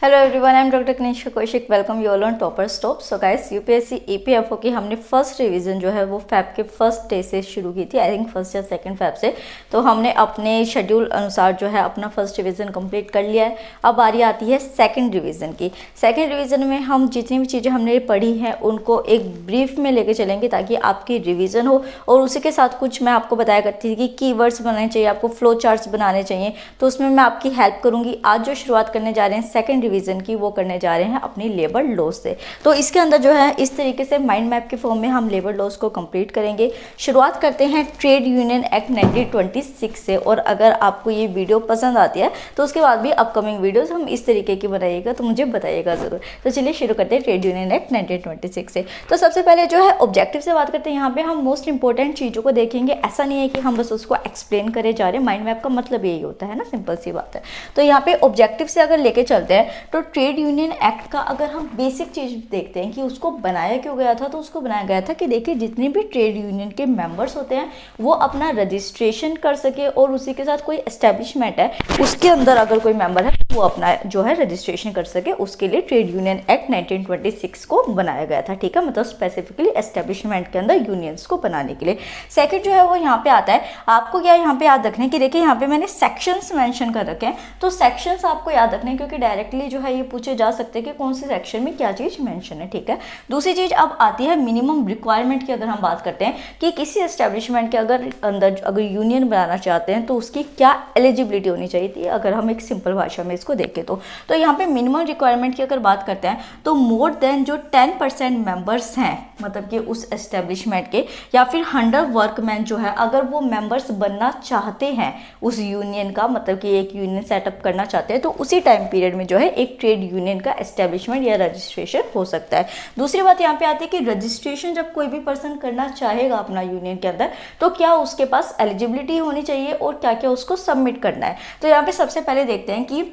Hello everyone, I am doctor Kanishka Kaushik. Welcome you all on topper stop. So guys, UPSC EPFO की हमने first revision जो है वो fab के फर्स्ट डे से शुरू की थी, आई थिंक फर्स्ट या सेकंड फैब से। तो हमने अपने शेड्यूल अनुसार जो है अपना फर्स्ट रिवीजन कंप्लीट कर लिया है। अब बारी आती है सेकंड रिवीजन की। सेकंड रिवीजन में हम जितनी भी चीज़ें हमने पढ़ी हैं उनको एक ब्रीफ में लेके चलेंगे ताकि आपकी रिवीजन हो, और उसी के साथ कुछ मैं आपको बताया करती थी कि कीवर्ड्स बनाने चाहिए, आपको फ्लो चार्ट्स बनाने चाहिए, तो उसमें मैं आपकी हेल्प करूँगी। आज जो शुरुआत करने जा रहे हैं सेकंड रिवीजन की वो करने जा रहे हैं अपनी लेबर लॉज से। तो इसके अंदर जो है इस तरीके से माइंड मैप के फॉर्म में हम लेबर लॉज को कंप्लीट करेंगे। शुरुआत करते हैं ट्रेड यूनियन एक्ट 1926 से। और अगर आपको ये वीडियो पसंद आती है तो उसके बाद भी अपकमिंग वीडियोस हम इस तरीके की बनाइएगा, तो मुझे बताइएगा ज़रूर। तो चलिए शुरू करते हैं ट्रेड यूनियन एक्ट 1926 से। तो सबसे पहले जो है ऑब्जेक्टिव से बात करते हैं। यहाँ पे हम मोस्ट इंपॉर्टेंट चीज़ों को देखेंगे। ऐसा नहीं है कि हम बस उसको एक्सप्लेन करे जा रहे हैं, माइंड मैप का मतलब यही होता है ना, सिंपल सी बात है। तो यहाँ पे ऑब्जेक्टिव से अगर लेके चलते हैं तो ट्रेड यूनियन एक्ट का अगर हम बेसिक चीज देखते हैं कि उसको बनाया क्यों गया था, तो उसको बनाया गया था कि देखिए जितने भी ट्रेड यूनियन के मेंबर्स होते हैं वो अपना रजिस्ट्रेशन कर सके, और उसी के साथ कोई एस्टेब्लिशमेंट है उसके अंदर अगर कोई मेंबर है वो अपना जो है रजिस्ट्रेशन कर सके, उसके लिए ट्रेड यूनियन एक्ट 1926 को बनाया गया था। ठीक है, मतलब स्पेसिफिकली एस्टेब्लिशमेंट के अंदर यूनियंस को बनाने के लिए। सेकंड जो है वो यहाँ पे आता है, आपको क्या यहाँ पे याद रखना है कि देखिए यहाँ पे मैंने सेक्शंस मेंशन कर रखे हैं। तो सेक्शंस आपको याद रखने हैं क्योंकि डायरेक्टली जो है ये पूछे जा सकते हैं कि कौन से सेक्शन में क्या चीज मेंशन है। ठीक है, दूसरी चीज अब आती है मिनिमम रिक्वायरमेंट की। अगर हम बात करते हैं कि किसी एस्टेब्लिशमेंट के अंदर अगर यूनियन बनाना चाहते हैं तो उसकी क्या एलिजिबिलिटी होनी चाहिए थी, अगर हम एक सिंपल भाषा में इसको देखें तो यहाँ पे मिनिमम रिक्वायरमेंट की अगर बात करते हैं तो मोर देन जो 10% मेंबर्स हैं, मतलब कि उस एस्टेब्लिशमेंट के, या फिर 100 वर्कमैन जो है अगर वो मेंबर्स बनना चाहते हैं उस यूनियन का, मतलब कि एक यूनियन सेटअप करना चाहते हैं, तो उसी टाइम पीरियड में जो है एक ट्रेड यूनियन का एस्टेब्लिशमेंट या रजिस्ट्रेशन हो सकता है। दूसरी बात यहाँ पे आती है कि रजिस्ट्रेशन जब कोई भी पर्सन करना चाहेगा अपना यूनियन के अंदर, तो क्या उसके पास एलिजिबिलिटी होनी चाहिए और क्या क्या उसको सबमिट करना है। तो यहाँ पे सबसे पहले देखते हैं कि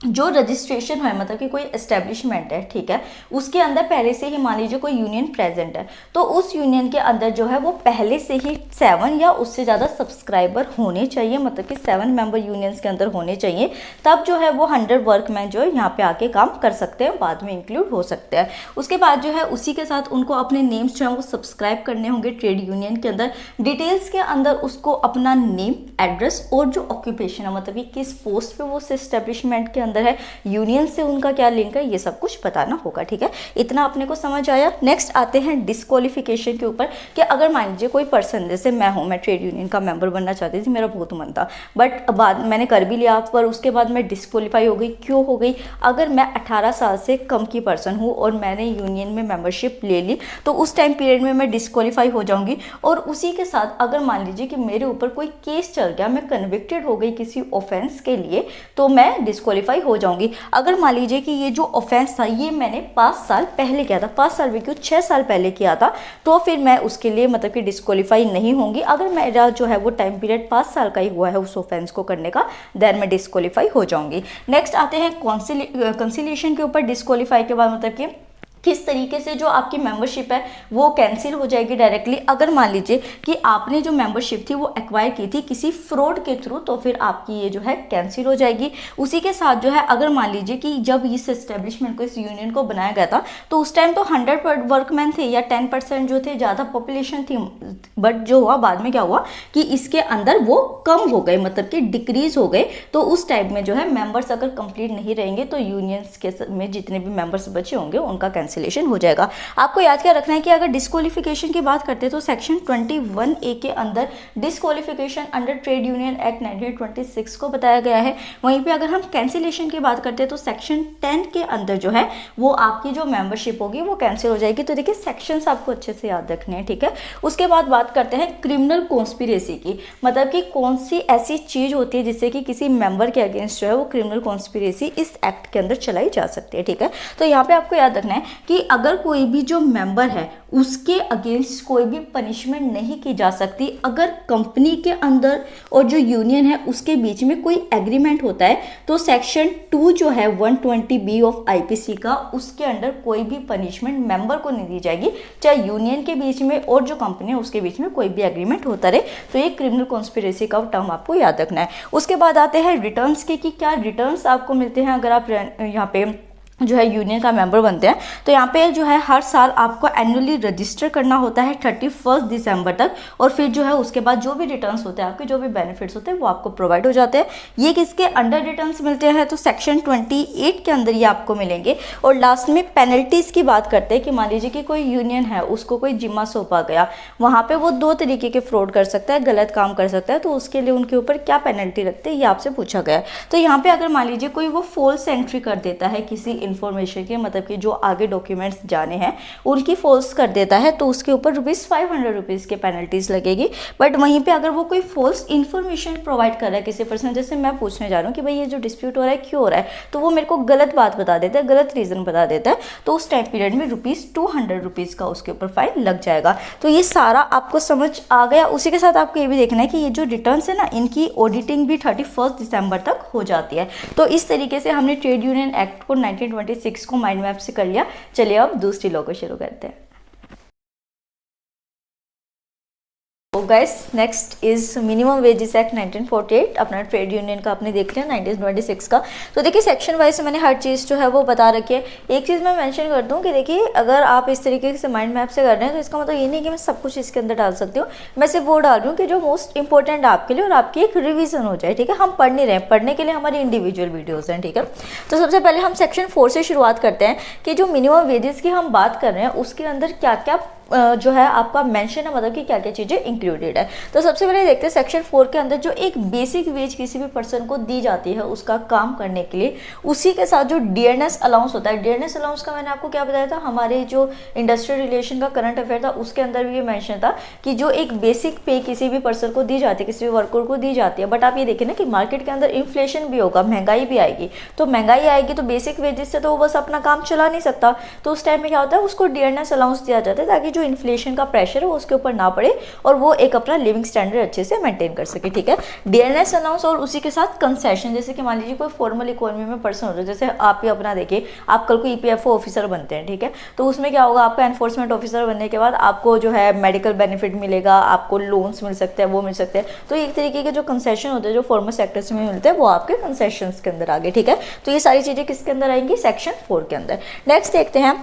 जो रजिस्ट्रेशन है, मतलब कि कोई एस्टेब्लिशमेंट है, ठीक है, उसके अंदर पहले से ही मान लीजिए कोई यूनियन प्रेजेंट है, तो उस यूनियन के अंदर जो है वो पहले से ही 7 या उससे ज़्यादा सब्सक्राइबर होने चाहिए, मतलब कि 7 मेंबर यूनियंस के अंदर होने चाहिए। तब जो है वो 100 वर्कमैन जो है यहाँ पे आके काम कर सकते हैं, बाद में इंक्लूड हो सकते हैं। उसके बाद जो है उसी के साथ उनको अपने नेम्स जो है वो सब्सक्राइब करने होंगे ट्रेड यूनियन के अंदर। डिटेल्स के अंदर उसको अपना नेम, एड्रेस और जो ऑक्यूपेशन है, मतलब कि किस पोस्ट पे वो उस एस्टेब्लिशमेंट के अंदर है, यूनियन से उनका क्या लिंक है, ये सब कुछ बताना होगा। ठीक है, इतना अपने को समझ आया। नेक्स्ट आते हैं डिस्क्वालिफिकेशन के ऊपर कि अगर मान लीजिए कोई पर्सन, जैसे मैं हूँ, मैं ट्रेड यूनियन का मेंबर बनना चाहती थी, मेरा बहुत मन था, बट बाद मैंने कर भी लिया, पर उसके बाद मैं डिस्क्वालीफाई हो गई। क्यों हो गई? अगर मैं 18 साल से कम की पर्सन हूँ और मैंने यूनियन में मेंबरशिप ले ली, तो उस टाइम पीरियड में मैं डिस्क्वालीफाई हो जाऊंगी। और उसी के साथ अगर मान लीजिए कि मेरे ऊपर कोई केस चल गया, मैं कन्विक्टेड हो गई किसी ऑफेंस के लिए, तो मैं डिस्क्वालीफाई हो जाऊंगी। अगर मान लीजिए कि ये जो ऑफेंस था ये मैंने 5 साल पहले किया था, 5 साल भी क्यों, 6 साल पहले किया था, तो फिर मैं उसके लिए मतलब कि डिस्क्वालीफाई नहीं होंगी। अगर मेरा जो है वो टाइम पीरियड 5 साल का ही हुआ है उस ऑफेंस को करने का, देन मैं डिस्क्वालीफाई हो जाऊंगी। नेक्स्ट आते हैं कंसिलिएशन के ऊपर। डिस्क्वालीफाई के बाद मतलब कि किस तरीके से जो आपकी मेंबरशिप है वो कैंसिल हो जाएगी डायरेक्टली। अगर मान लीजिए कि आपने जो मेंबरशिप थी वो एक्वायर की थी किसी फ्रॉड के थ्रू, तो फिर आपकी ये जो है कैंसिल हो जाएगी। उसी के साथ जो है अगर मान लीजिए कि जब इस एस्टेब्लिशमेंट को, इस यूनियन को बनाया गया था, तो उस टाइम तो 100 वर्कमैन थे या 10% जो थे, ज़्यादा पॉपुलेशन थी, बट जो हुआ बाद में क्या हुआ कि इसके अंदर वो कम हो गए, मतलब कि डिक्रीज हो गए। तो उस टाइप में जो है मेंबर्स अगर कंप्लीट नहीं रहेंगे तो यूनियंस के में जितने भी मेंबर्स बचे होंगे उनका कैंसिलेशन हो जाएगा। आपको याद क्या रखना है कि अगर डिस्क्वालिफिकेशन की बात करते हैं तो सेक्शन 21A के अंदर disqualification under trade union act 1926 को बताया गया है। वहीं पे अगर हम कैंसिलेशन की बात करते हैं तो सेक्शन 10 के अंदर जो है वो आपकी जो मेंबरशिप होगी वो कैंसिल हो जाएगी। तो देखिए सेक्शंस आपको अच्छे से याद रखने हैं। ठीक है, उसके बाद बात करते हैं क्रिमिनल कॉन्स्पिरेसी की, मतलब कि कौन सी ऐसी चीज होती है जिससे कि किसी मेंबर के अगेंस्ट जो है वो क्रिमिनल कॉन्स्पिरेसी इस एक्ट के अंदर चलाई जा सकती है। ठीक है, तो यहाँ पे आपको याद रखना है कि अगर कोई भी जो मेंबर है उसके अगेंस्ट कोई भी पनिशमेंट नहीं की जा सकती। अगर कंपनी के अंदर और जो यूनियन है उसके बीच में कोई एग्रीमेंट होता है तो सेक्शन 2 जो है 120B ऑफ आईपीसी का, उसके अंडर कोई भी पनिशमेंट मेंबर को नहीं दी जाएगी, चाहे यूनियन के बीच में और जो कंपनी है उसके बीच में कोई भी एग्रीमेंट होता रहे। तो ये क्रिमिनल कॉन्स्पिरेसी का टर्म आपको याद रखना है। उसके बाद आते हैं रिटर्न्स के कि क्या रिटर्न्स आपको मिलते हैं अगर आप यहाँ पे जो है यूनियन का मेंबर बनते हैं। तो यहाँ पे जो है हर साल आपको एनुअली रजिस्टर करना होता है 31 दिसंबर तक, और फिर जो है उसके बाद जो भी रिटर्न्स होते हैं आपके, जो भी बेनिफिट्स होते हैं वो आपको प्रोवाइड हो जाते हैं। ये किसके अंडर रिटर्न्स मिलते हैं, तो सेक्शन 28 के अंदर ये आपको मिलेंगे। और लास्ट में पेनल्टीज़ की बात करते हैं कि मान लीजिए कि कोई यूनियन है, उसको कोई जिम्मा सौंपा गया, वहाँ पर वो 2 तरीके के फ्रॉड कर सकता है, गलत काम कर सकता है, तो उसके लिए उनके ऊपर क्या पेनल्टी लगती है ये आपसे पूछा गया है। तो यहाँ पर अगर मान लीजिए कोई वो फॉल्स एंट्री कर देता है किसी इन्फॉर्मेशन के, मतलब कि जो आगे डॉक्यूमेंट्स जाने हैं उनकी फॉल्स कर देता है, तो उसके ऊपर ₹500 के पेनल्टीज लगेगी। बट वहीं पे अगर वो कोई फॉल्स इन्फॉर्मेशन प्रोवाइड कर रहा है किसी पर्सन, जैसे मैं पूछने जा रहा हूँ कि भाई ये जो डिस्प्यूट हो रहा है क्यों हो रहा है, तो वो मेरे को गलत बात बता देता है, गलत रीज़न बता देता है, तो उस टाइम पीरियड में ₹200 का उसके ऊपर फाइन लग जाएगा। तो ये सारा आपको समझ आ गया। उसी के साथ आपको ये भी देखना है कि ये जो रिटर्न्स है ना, इनकी ऑडिटिंग भी 31 दिसंबर तक हो जाती है। तो इस तरीके से हमने ट्रेड यूनियन एक्ट को 1926 को माइंड मैप से कर लिया। चलिए अब दूसरी लॉ को शुरू करते हैं। Guys next is minimum wages act 1948, अपना ट्रेड यूनियन का आपने देख लिया 1926 का। तो देखिए सेक्शन वाइज से मैंने हर चीज़ जो है वो बता रखी है। एक चीज़ मैं मेंशन कर दूं कि देखिए अगर आप इस तरीके से माइंड मैप से कर रहे हैं तो इसका मतलब ये नहीं कि मैं सब कुछ इसके अंदर डाल सकती हूँ, मैं सिर्फ वो डाल रही हूँ कि जो मोस्ट इंपॉर्टेंट आपके लिए और आपकी एक रिविजन हो जाए, ठीक है। हम पढ़ नहीं रहे हैं, पढ़ने के लिए हमारी इंडिविजुअल वीडियोज़ हैं, ठीक है। तो सबसे पहले हम सेक्शन 4 से शुरुआत करते हैं कि जो मिनिमम वेजेस की हम बात कर रहे हैं उसके अंदर क्या क्या जो है आपका मेंशन है, मतलब कि क्या क्या चीज़ें इंक्लूडेड है। तो सबसे पहले देखते हैं सेक्शन 4 के अंदर जो एक बेसिक वेज किसी भी पर्सन को दी जाती है उसका काम करने के लिए, उसी के साथ जो डियरनेस अलाउंस होता है। डियरनेस अलाउंस का मैंने आपको क्या बताया था, हमारे जो इंडस्ट्रियल रिलेशन का करंट अफेयर था उसके अंदर भी ये मेंशन था कि जो एक बेसिक पे किसी भी पर्सन को दी जाती है, किसी भी वर्कर को दी जाती है। बट आप ये देखें ना कि मार्केट के अंदर इन्फ्लेशन भी होगा, महंगाई भी आएगी, तो महंगाई आएगी तो बेसिक वेजेस से तो वो बस अपना काम चला नहीं सकता। तो उस टाइम में क्या होता है, उसको डियरनेस अलाउंस दिया जाता है ताकि जो इन्फ्लेशन का प्रेशर है वो उसके ऊपर ना पड़े और वो एक अपना लिविंग स्टैंडर्ड अच्छे से मेंटेन कर सके, ठीक है। डियरनेस अलाउंस और उसी के साथ कंसेशन, जैसे कि मान लीजिए कोई फॉर्मल इकोनॉमी में पर्सन होता है, जैसे आप ही अपना देखिए, आप कल को ईपीएफओ ऑफिसर बनते हैं, ठीक है। तो उसमें क्या होगा, आपका एनफोर्समेंट ऑफिसर बनने के बाद आपको जो है मेडिकल बेनिफिट मिलेगा, आपको लोन्स मिल सकते हैं, वो मिल सकते हैं। तो एक तरीके के जो कंसेशन होते हैं जो फॉर्मल सेक्टर्स में मिलते हैं वो आपके कंसेशंस के अंदर आगे, ठीक है। तो ये सारी चीज़ें किसके अंदर आएंगी, सेक्शन 4 के अंदर। नेक्स्ट देखते हैं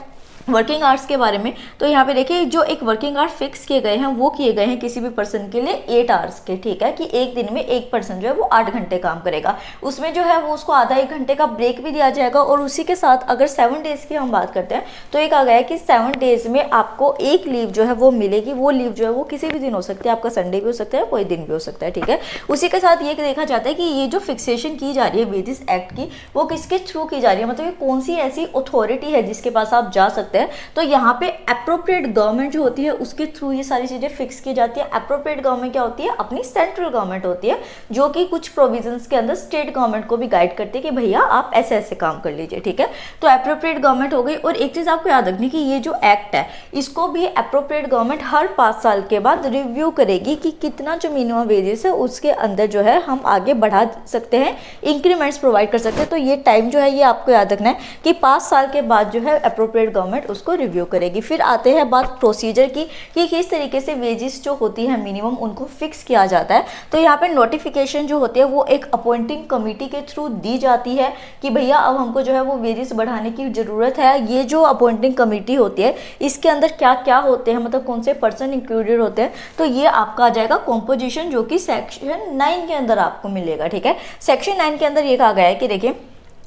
वर्किंग आवर्स के बारे में। तो यहाँ पे देखिए जो एक वर्किंग आवर्स फिक्स किए गए हैं वो किए गए हैं किसी भी पर्सन के लिए 8 आवर्स के, ठीक है, कि एक दिन में एक पर्सन जो है वो 8 घंटे काम करेगा। उसमें जो है वो उसको आधा 1 घंटे का ब्रेक भी दिया जाएगा। और उसी के साथ अगर 7 डेज की हम बात करते हैं तो एक आ गया है कि 7 डेज में आपको एक लीव जो है वो मिलेगी। वो लीव जो है वो किसी भी दिन हो सकती है, आपका संडे भी हो सकता है, कोई दिन भी हो सकता है, ठीक है। उसी के साथ ये देखा जाता है कि ये जो फिक्सेशन की जा रही है वेजेस एक्ट की, वो किसके थ्रू की जा रही है, मतलब ये कौन सी ऐसी अथॉरिटी है जिसके पास आप जा सकते हैं। तो यहाँ पे अप्रोप्रिएट गवर्नमेंट जो होती है उसके थ्रू ये सारी चीजें फिक्स की जाती है। अप्रोप्रिएट गवर्नमेंट क्या होती है, अपनी सेंट्रल गवर्नमेंट होती है, जो कि कुछ प्रोविजंस के अंदर स्टेट गवर्नमेंट को भी गाइड करती है कि भैया आप ऐसे ऐसे काम कर लीजिए, ठीक है। तो अप्रोप्रिएट गवर्नमेंट हो गई। और एक चीज आपको याद रखनी कि ये जो एक्ट है इसको भी अप्रोप्रिएट गवर्नमेंट हर 5 साल के बाद रिव्यू करेगी कि कितना जो मिनिमम वेजेस है उसके अंदर जो है हम आगे बढ़ा सकते हैं, इंक्रीमेंट्स प्रोवाइड कर सकते हैं। तो ये टाइम जो है ये आपको याद रखना है कि 5 साल के बाद जो है अप्रोप्रिएट गवर्नमेंट उसको रिव्यू करेगी। फिर आते हैं बात प्रोसीजर की कि किस तरीके से वेजेस जो होती है मिनिमम उनको फिक्स किया जाता है। तो यहाँ पे नोटिफिकेशन जो होती है वो एक अपॉइंटिंग कमेटी के थ्रू दी जाती है कि भैया अब हमको जो है वो वेजेस बढ़ाने की जरूरत है। ये जो अपॉइंटिंग कमेटी होती है इसके अंदर क्या क्या होते हैं, मतलब कौन से पर्सन इंक्लूडेड होते हैं, तो ये आपका आ जाएगा कॉम्पोजिशन, जो कि सेक्शन 9 के अंदर आपको मिलेगा, ठीक है। सेक्शन 9 के अंदर ये कहा गया है कि देखिए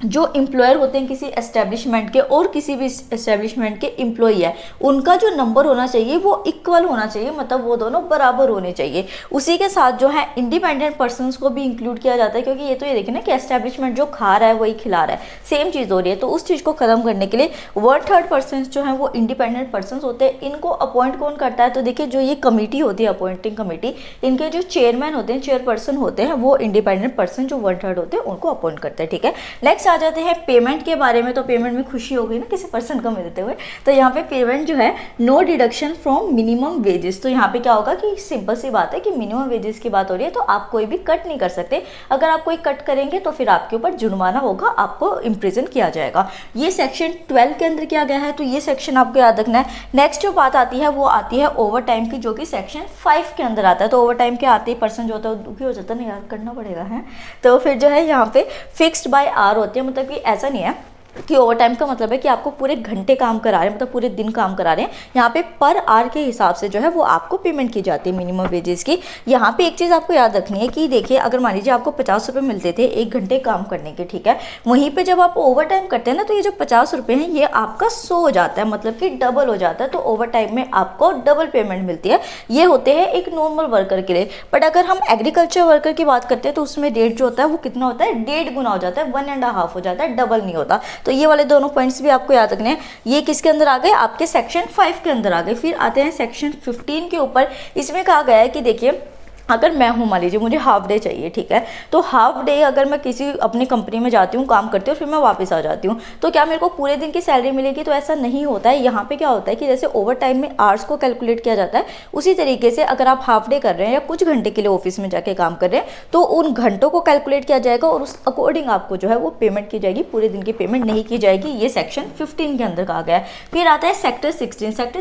जो एम्प्लॉयर होते हैं किसी एस्टेब्लिशमेंट के और किसी भी एस्टेब्लिशमेंट के एम्प्लॉई है, उनका जो नंबर होना चाहिए वो इक्वल होना चाहिए, मतलब वो दोनों बराबर होने चाहिए। उसी के साथ जो है इंडिपेंडेंट पर्सन्स को भी इंक्लूड किया जाता है, क्योंकि ये तो ये देखिए ना कि एस्टेब्लिशमेंट जो खा रहा है वही खिला रहा है, सेम चीज़ हो रही है। तो उस चीज़ को खत्म करने के लिए 1/3 पर्सन्स जो है वो इंडिपेंडेंट पर्सन्स होते हैं। इनको अपॉइंट कौन करता है, तो देखिए जो ये कमेटी होती है अपॉइंटिंग कमेटी, इनके जो चेयरमैन होते हैं, चेयरपर्सन होते हैं, वो इंडिपेंडेंट पर्सन जो 1/3 होते हैं उनको अपॉइंट करते हैं, ठीक है। नेक्स्ट आ जाते हैं पेमेंट के बारे में। तो पेमेंट में खुशी हो गई ना किसी पर्सन को मिलते हुए। तो यहाँ पे पेमेंट जो है no deduction from minimum wages. तो यहाँ पे क्या होगा कि सिंपल सी बात है कि मिनिमम वेजेस की बात हो रही है तो आप कोई भी कट नहीं कर सकते। अगर आप कोई कट करेंगे तो फिर आपके ऊपर जुर्माना होगा, आपको इम्प्रिजन किया जाएगा। ये सेक्शन 12 के अंदर किया गया है, तो ये सेक्शन आपको याद रखना है। नेक्स्ट जो बात आती है वो आती है ओवर टाइम की, जो कि सेक्शन 5 के अंदर आता है। तो ओवर टाइम के आते ही पर्सन जो होता है दुखी हो जाता है ना, यार करना पड़ेगा है। तो फिर जो है यहाँ पे फिक्स्ड बाय आवर होती है, मतलब कि ऐसा नहीं है कि ओवर टाइम का मतलब है कि आपको पूरे घंटे काम करा रहे हैं, मतलब पूरे दिन काम करा रहे हैं। यहाँ पे पर आवर के हिसाब से जो है वो आपको पेमेंट की जाती है मिनिमम वेजेस की। यहाँ पे एक चीज़ आपको याद रखनी है कि देखिए, अगर मान लीजिए आपको 50 रुपये मिलते थे 1 घंटे काम करने के, ठीक है, वहीं पर जब आप ओवर टाइम करते हैं ना, तो ये जो 50 रुपये हैं ये आपका 100 हो जाता है, मतलब कि डबल हो जाता है। तो ओवर टाइम में आपको डबल पेमेंट मिलती है। ये होते हैं एक नॉर्मल वर्कर के लिए। बट अगर हम एग्रीकल्चर वर्कर की बात करते हैं तो उसमें रेट जो होता है वो कितना होता है, 1.5 गुना हो जाता है, 1.5 हो जाता है, डबल नहीं होता। तो ये वाले दोनों पॉइंट्स भी आपको याद रखने हैं। ये किसके अंदर आ गए, आपके सेक्शन 5 के अंदर आ गए। फिर आते हैं सेक्शन 15 के ऊपर। इसमें कहा गया है कि देखिए, अगर मैं हूँ, मान लीजिए मुझे हाफ डे चाहिए, ठीक है, तो हाफ डे अगर मैं किसी अपनी कंपनी में जाती हूँ, काम करती हूँ, फिर मैं वापस आ जाती हूँ, तो क्या मेरे को पूरे दिन की सैलरी मिलेगी? तो ऐसा नहीं होता है। यहाँ पे क्या होता है कि जैसे ओवर टाइम में आवर्स को कैलकुलेट किया जाता है, उसी तरीके से अगर आप हाफ डे कर रहे हैं या कुछ घंटे के लिए ऑफिस में जाके काम कर रहे हैं, तो उन घंटों को कैलकुलेट किया जाएगा और उस अकॉर्डिंग आपको जो है वो पेमेंट की जाएगी, पूरे दिन की पेमेंट नहीं की जाएगी। ये सेक्शन 15 के अंदर कहा गया है। फिर आता है सेक्शन 16।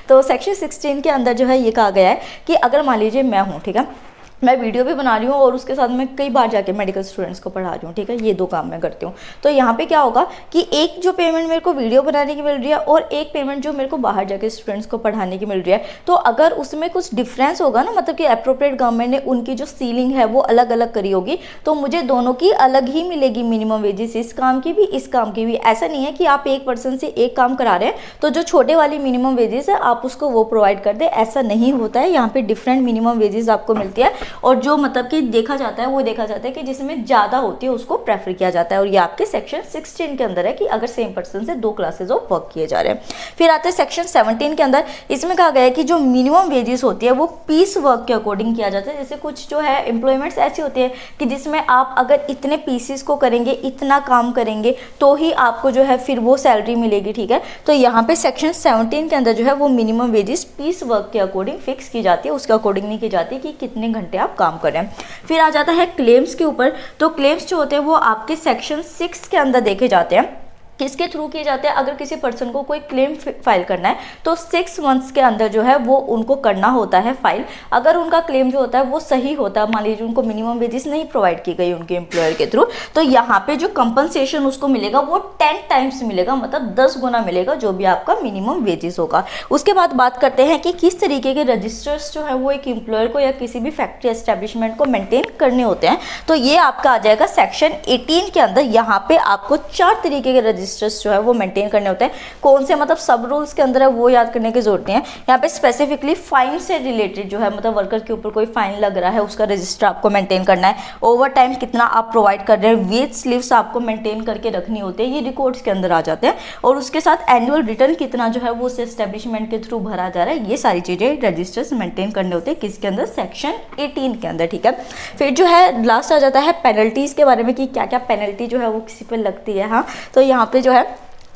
तो सेक्शन 16 के अंदर जो है ये कहा गया है कि अगर मान लीजिए मैं हूँ, ठीक है, मैं वीडियो भी बना रही हूँ और उसके साथ मैं कई बार जाके मेडिकल स्टूडेंट्स को पढ़ा रही हूँ, ठीक है, ये 2 काम मैं करती हूँ। तो यहाँ पे क्या होगा कि एक जो पेमेंट मेरे को वीडियो बनाने की मिल रही है और एक पेमेंट जो मेरे को बाहर जाके स्टूडेंट्स को पढ़ाने की मिल रही है, तो अगर उसमें कुछ डिफरेंस होगा ना, मतलब कि अप्रोप्रिएट गवर्नमेंट ने उनकी जो सीलिंग है वो अलग अलग करी होगी, तो मुझे दोनों की अलग ही मिलेगी मिनिमम वेजेस, इस काम की भी, इस काम की भी। ऐसा नहीं है कि आप एक पर्सन से एक काम करा रहे हैं तो जो छोटे वाली मिनिमम वेजेस है आप उसको वो प्रोवाइड कर दे, ऐसा नहीं होता है। यहाँ पे डिफरेंट मिनिमम वेजेस आपको मिलती है और जो मतलब कि देखा जाता है वो देखा जाता है कि जिसमें ज़्यादा होती है उसको प्रेफर किया जाता है। और ये आपके सेक्शन 16 के अंदर है कि अगर सेम पर्सन से 2 क्लासेज ऑफ वर्क किए जा रहे हैं। फिर आते हैं सेक्शन 17 के अंदर। इसमें कहा गया है कि जो मिनिमम वेजेस होती है वो पीस वर्क के अकॉर्डिंग किया जाता है। जैसे कुछ जो है एम्प्लॉयमेंट्स ऐसी होती है कि जिसमें आप अगर इतने पीसेस को करेंगे, इतना काम करेंगे, तो ही आपको जो है फिर वो सैलरी मिलेगी, ठीक है। तो यहाँ पे सेक्शन 17 के अंदर जो है वो मिनिमम वेजेस पीस वर्क के अकॉर्डिंग फिक्स की जाती है, उसके अकॉर्डिंग नहीं की जाती कि कितने घंटे आप काम करें। फिर आ जाता है क्लेम्स के ऊपर। तो क्लेम्स जो होते हैं वो आपके सेक्शन 6 के अंदर देखे जाते हैं। किसके थ्रू किए जाते हैं? अगर किसी पर्सन को कोई क्लेम फाइल करना है तो 6 मंथ्स के अंदर जो है वो उनको करना होता है फाइल। अगर उनका क्लेम जो होता है वो सही होता है, मान लीजिए उनको मिनिमम वेजेस नहीं प्रोवाइड की गई उनके एम्प्लॉयर के थ्रू, तो यहाँ पे जो कंपनसेशन उसको मिलेगा वो 10 टाइम्स मिलेगा, मतलब 10 गुना मिलेगा जो भी आपका मिनिमम वेजेस होगा। उसके बाद बात करते हैं कि किस तरीके के रजिस्टर्स जो है वो एक एम्प्लॉयर को या किसी भी फैक्ट्री एस्टेब्लिशमेंट को मेंटेन करने होते हैं। तो ये आपका आ जाएगा सेक्शन 18 के अंदर। यहाँ पे आपको 4 तरीके के रजिस्टर्स जो है वो मेंटेन करने होते हैं। कौन से, मतलब सब रूल्स के अंदर है वो याद करने की जरूरत नहीं है। यहाँ पे स्पेसिफिकली फाइन से रिलेटेड जो है, मतलब वर्कर के ऊपर कोई फाइन लग रहा है उसका रजिस्टर आपको मेंटेन करना है। ओवर टाइम कितना आप प्रोवाइड कर रहे हैं, वेज स्लिप्स आपको मेंटेन करके रखनी होती है, ये रिकॉर्ड्स के अंदर आ जाते हैं। और उसके साथ एनुअल रिटर्न कितना जो है वो उस एस्टेब्लिशमेंट के थ्रू भरा जा रहा है, ये सारी चीजें रजिस्टर्स मेंटेन करने होते हैं। किसके अंदर? सेक्शन 18 के अंदर, ठीक है। फिर जो है लास्ट आ जाता है पेनल्टीज के बारे में कि क्या क्या पेनल्टी जो है वो किसी पर लगती है। हाँ, तो यहाँ पे जो है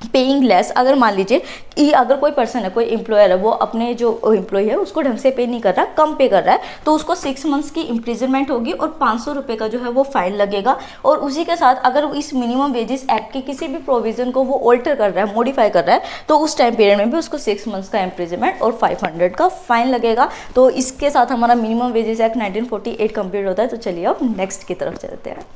पेइंग लेस, अगर मान लीजिए कि अगर कोई पर्सन है, कोई एम्प्लॉयर है, वो अपने जो एम्प्लॉय है उसको ढंग से पे नहीं कर रहा, कम पे कर रहा है, तो उसको 6 मंथ्स की इम्प्रिजनमेंट होगी और 500 रुपये का जो है वो फाइन लगेगा। और उसी के साथ अगर वो इस मिनिमम वेजेस एक्ट के किसी भी प्रोविजन को वो ऑल्टर कर रहा है, मॉडिफाई कर रहा है, तो उस टाइम पीरियड में भी उसको 6 मंथ्स का इम्प्रिजनमेंट और 500 का फाइन लगेगा। तो इसके साथ हमारा मिनिमम वेजेस एक्ट 1948 कंप्लीट होता है। तो चलिए अब नेक्स्ट की तरफ चलते हैं।